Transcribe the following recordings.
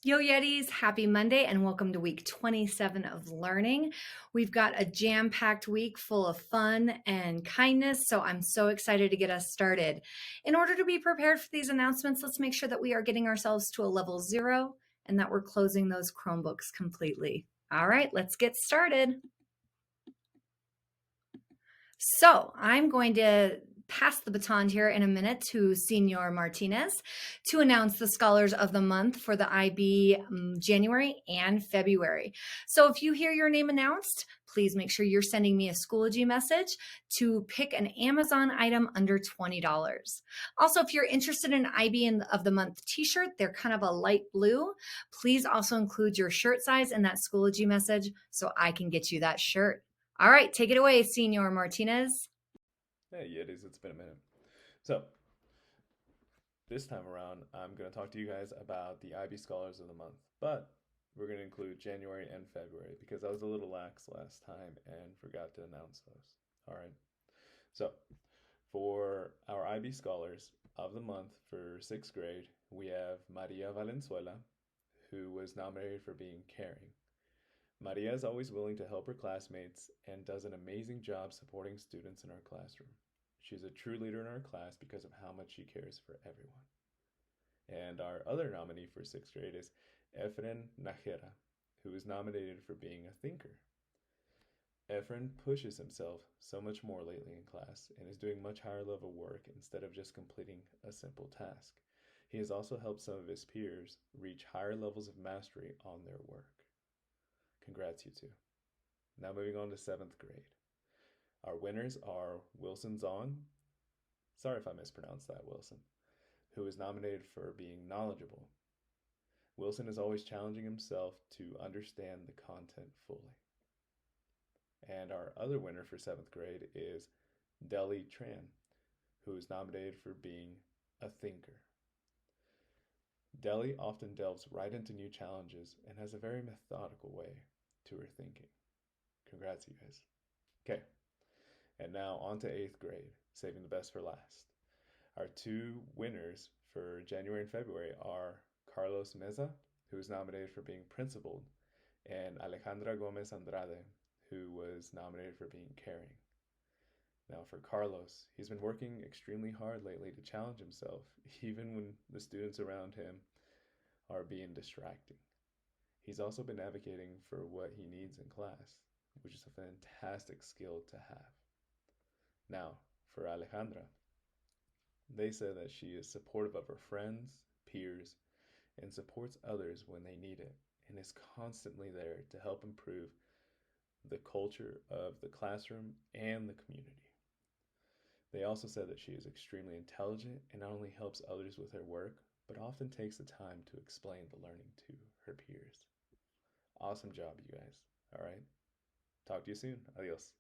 Yo Yetis, happy Monday and welcome to week 27 of learning. We've got a jam-packed week full of fun and kindness, so I'm so excited to get us started. In order to be prepared for these announcements, let's make sure that we are getting ourselves to a level 0 and that we're closing those Chromebooks completely. All right, let's get started. So I'm going to pass the baton here in a minute to Senor Martinez to announce the Scholars of the Month for the IB January and February. So if you hear your name announced, please make sure you're sending me a Schoology message to pick an Amazon item under $20. Also, if you're interested in IB of the Month t-shirt, they're kind of a light blue. Please also include your shirt size in that Schoology message so I can get you that shirt. All right, take it away, Senor Martinez. Hey, Yetis, it's been a minute. So, this time around, I'm going to talk to you guys about the IB Scholars of the Month, but we're going to include January and February because I was a little lax last time and forgot to announce those. All right. So, for our IB Scholars of the Month for sixth grade, we have Maria Valenzuela, who was nominated for being caring. Maria is always willing to help her classmates and does an amazing job supporting students in our classroom. She's a true leader in our class because of how much she cares for everyone. And our other nominee for sixth grade is Efren Najera, who is nominated for being a thinker. Efren pushes himself so much more lately in class and is doing much higher level work instead of just completing a simple task. He has also helped some of his peers reach higher levels of mastery on their work. Congrats, you two. Now moving on to seventh grade. Our winners are Wilson Zong. Sorry if I mispronounced that, Wilson, who is nominated for being knowledgeable. Wilson is always challenging himself to understand the content fully. And our other winner for seventh grade is Deli Tran, who is nominated for being a thinker. Deli often delves right into new challenges and has a very methodical way to her thinking. Congrats, you guys. Okay, and now on to eighth grade, saving the best for last. Our two winners for January and February are Carlos Meza, who is nominated for being principled, and Alejandra Gomez Andrade, who was nominated for being caring. Now, for Carlos, he's been working extremely hard lately to challenge himself, even when the students around him are being distracting. He's also been advocating for what he needs in class, which is a fantastic skill to have. Now, for Alejandra, they said that she is supportive of her friends, peers, and supports others when they need it, and is constantly there to help improve the culture of the classroom and the community. They also said that she is extremely intelligent and not only helps others with her work, but often takes the time to explain the learning to her peers. Awesome job, you guys. All right. Talk to you soon. Adios.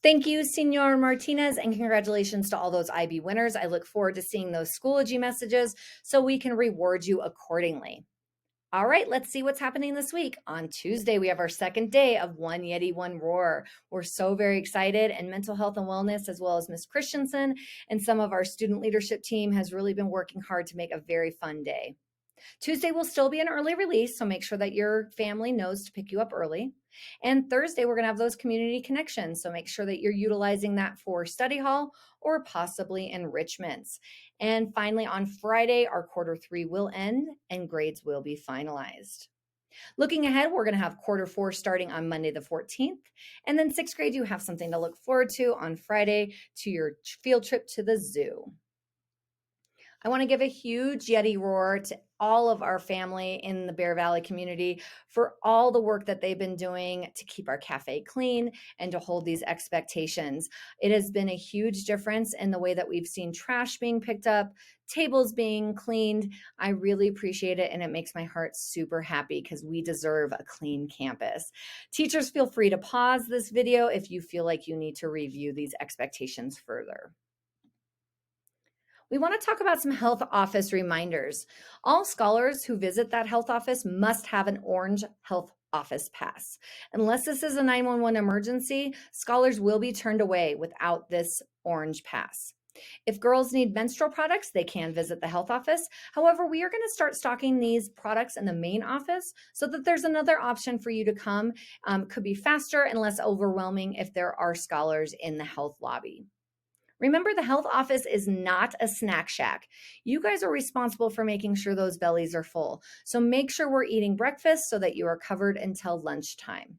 Thank you, Senor Martinez, and congratulations to all those IB winners. I look forward to seeing those Schoology messages so we can reward you accordingly. All right, let's see what's happening this week. On Tuesday, we have our second day of One Yeti, One Roar. We're so very excited, and mental health and wellness, as well as Ms. Christensen and some of our student leadership team has really been working hard to make a very fun day. Tuesday will still be an early release, so make sure that your family knows to pick you up early. And Thursday, we're going to have those community connections, so make sure that you're utilizing that for study hall or possibly enrichments. And finally, on Friday, our quarter 3 will end and grades will be finalized. Looking ahead, we're going to have quarter 4 starting on Monday the 14th. And then sixth grade, you have something to look forward to on Friday to your field trip to the zoo. I want to give a huge Yeti roar to all of our family in the Bear Valley community for all the work that they've been doing to keep our cafe clean and to hold these expectations. It has been a huge difference in the way that we've seen trash being picked up, tables being cleaned. I really appreciate it, and it makes my heart super happy because we deserve a clean campus. Teachers, feel free to pause this video if you feel like you need to review these expectations further. We want to talk about some health office reminders. All scholars who visit that health office must have an orange health office pass. Unless this is a 911 emergency, scholars will be turned away without this orange pass. If girls need menstrual products, they can visit the health office. However, we are going to start stocking these products in the main office so that there's another option for you to come. Could be faster and less overwhelming if there are scholars in the health lobby. Remember, the health office is not a snack shack. You guys are responsible for making sure those bellies are full. So make sure we're eating breakfast so that you are covered until lunchtime.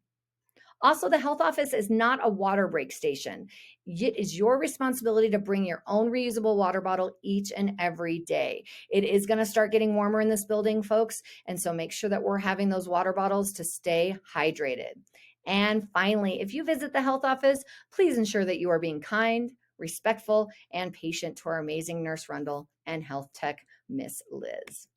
Also, the health office is not a water break station. It is your responsibility to bring your own reusable water bottle each and every day. It is going to start getting warmer in this building, folks. And so make sure that we're having those water bottles to stay hydrated. And finally, if you visit the health office, please ensure that you are being kind, respectful, and patient to our amazing nurse Rundle and health tech, Miss Liz.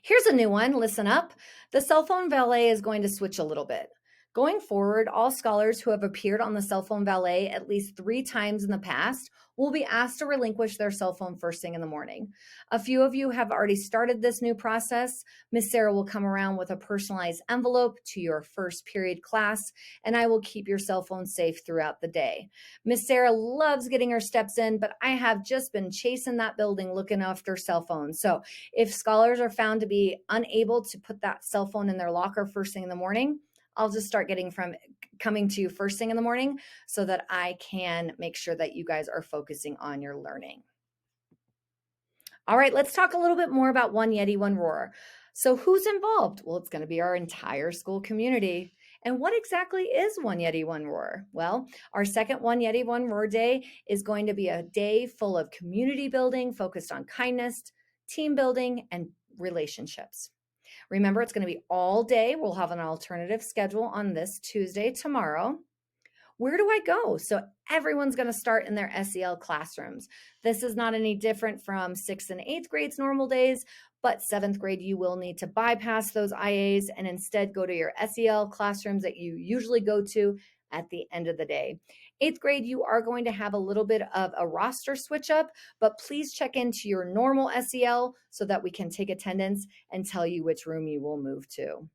Here's a new one. Listen up. The cell phone valet is going to switch a little bit. Going forward, all scholars who have appeared on the cell phone valet at least 3 times in the past will be asked to relinquish their cell phone first thing in the morning. A few of you have already started this new process. Miss Sarah will come around with a personalized envelope to your first period class, and I will keep your cell phone safe throughout the day. Miss Sarah loves getting her steps in, but I have just been chasing that building looking after cell phones. So if scholars are found to be unable to put that cell phone in their locker first thing in the morning, I'll just start coming to you first thing in the morning so that I can make sure that you guys are focusing on your learning. All right, let's talk a little bit more about One Yeti, One Roar. So who's involved? Well, it's going to be our entire school community. And what exactly is One Yeti, One Roar? Well, our second One Yeti, One Roar Day is going to be a day full of community building focused on kindness, team building, and relationships. Remember, it's going to be all day. We'll have an alternative schedule on this Tuesday, tomorrow. Where do I go? So everyone's going to start in their SEL classrooms. This is not any different from 6th and 8th grades normal days, but 7th grade, you will need to bypass those IAs and instead go to your SEL classrooms that you usually go to at the end of the day. 8th grade, you are going to have a little bit of a roster switch up, but please check into your normal SEL so that we can take attendance and tell you which room you will move to.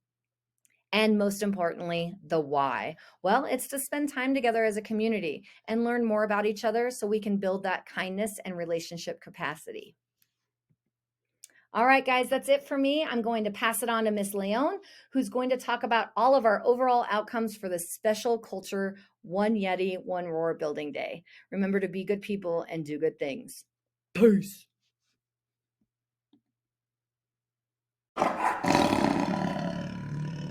And most importantly, the why. Well, it's to spend time together as a community and learn more about each other so we can build that kindness and relationship capacity. All right, guys, that's it for me. I'm going to pass it on to Miss Leone, who's going to talk about all of our overall outcomes for the special culture One Yeti, One Roar Building Day. Remember to be good people and do good things. Peace.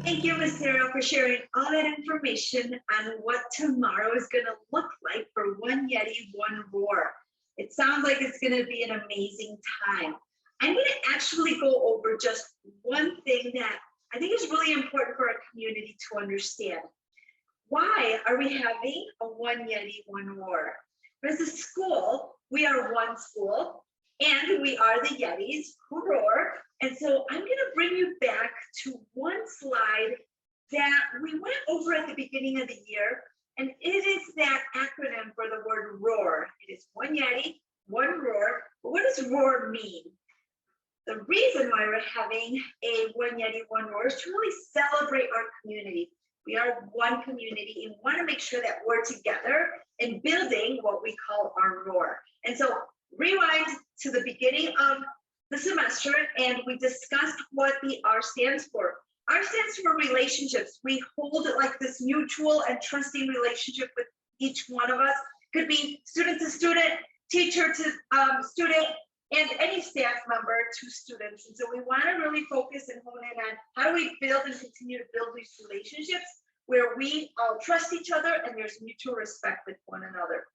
Thank you, Ms. Sarah, for sharing all that information on what tomorrow is going to look like for One Yeti, One Roar. It sounds like it's going to be an amazing time. I'm going to actually go over just one thing that I think is really important for our community to understand. Why are we having a One Yeti, One Roar? As a school, we are one school, and we are the Yetis who roar. And so I'm going to bring you back to one slide that we went over at the beginning of the year, and it is that acronym for the word roar. It is One Yeti, One Roar. But what does roar mean? The reason why we're having a One Yeti, One Roar is to really celebrate our community. We are one community and want to make sure that we're together in building what we call our roar. And so rewind to the beginning of the semester, and we discussed what the R stands for. R stands for relationships. We hold it like this mutual and trusting relationship with each one of us. Could be student to student, teacher to student, and any staff member to students. And so we want to really focus and hone in on how do we build and continue to build these relationships where we all trust each other and there's mutual respect with one another.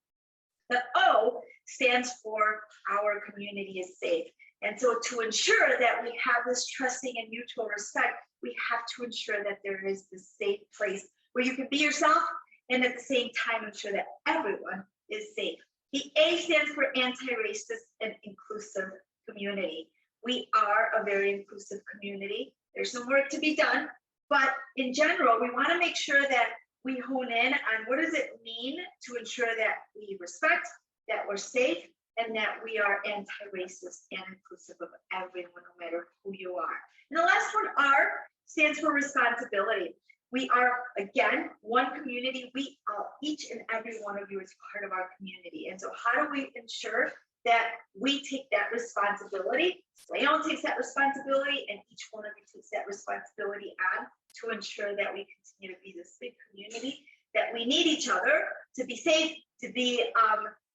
The O stands for our community is safe. And so to ensure that we have this trusting and mutual respect, we have to ensure that there is this safe place where you can be yourself and at the same time ensure that everyone is safe. The A stands for anti-racist and inclusive community. We are a very inclusive community. There's some work to be done, but in general, we want to make sure that we hone in on what does it mean to ensure that we respect, that we're safe, and that we are anti-racist and inclusive of everyone, no matter who you are. And the last one, R, stands for responsibility. We are, again, one community. We each and every one of you is part of our community. And so how do we ensure that we take that responsibility? Leon takes that responsibility, and each one of you takes that responsibility on to ensure that we continue to be this big community, that we need each other to be safe, to be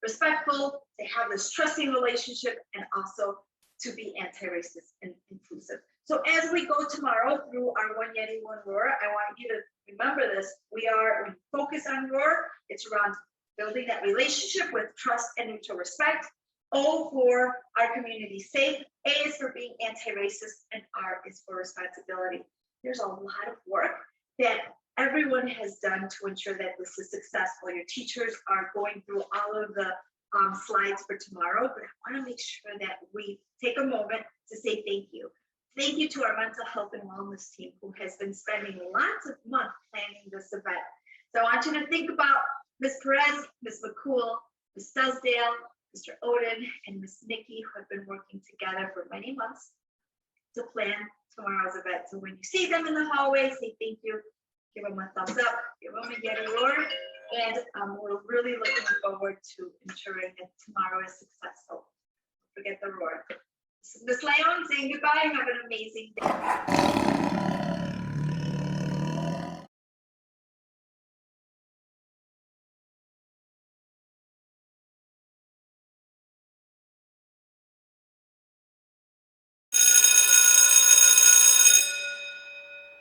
respectful, to have this trusting relationship, and also to be anti-racist and inclusive. So as we go tomorrow through our One Yeti, One Roar, I want you to remember this. We focus on Roar. It's around building that relationship with trust and mutual respect. O for our community safe. A is for being anti-racist, and R is for responsibility. There's a lot of work that everyone has done to ensure that this is successful. Your teachers are going through all of the slides for tomorrow, but I want to make sure that we take a moment to say thank you. Thank you to our mental health and wellness team who has been spending lots of months planning this event. So I want you to think about Ms. Perez, Ms. McCool, Ms. Studsdale, Mr. Oden, and Ms. Nikki, who have been working together for many months to plan tomorrow's event. So when you see them in the hallway, say thank you, give them a thumbs up, give them a Yeti roar, and we're really looking forward to ensuring that tomorrow is successful. Don't forget the roar. This is Ms. Leon saying goodbye. Have an amazing day.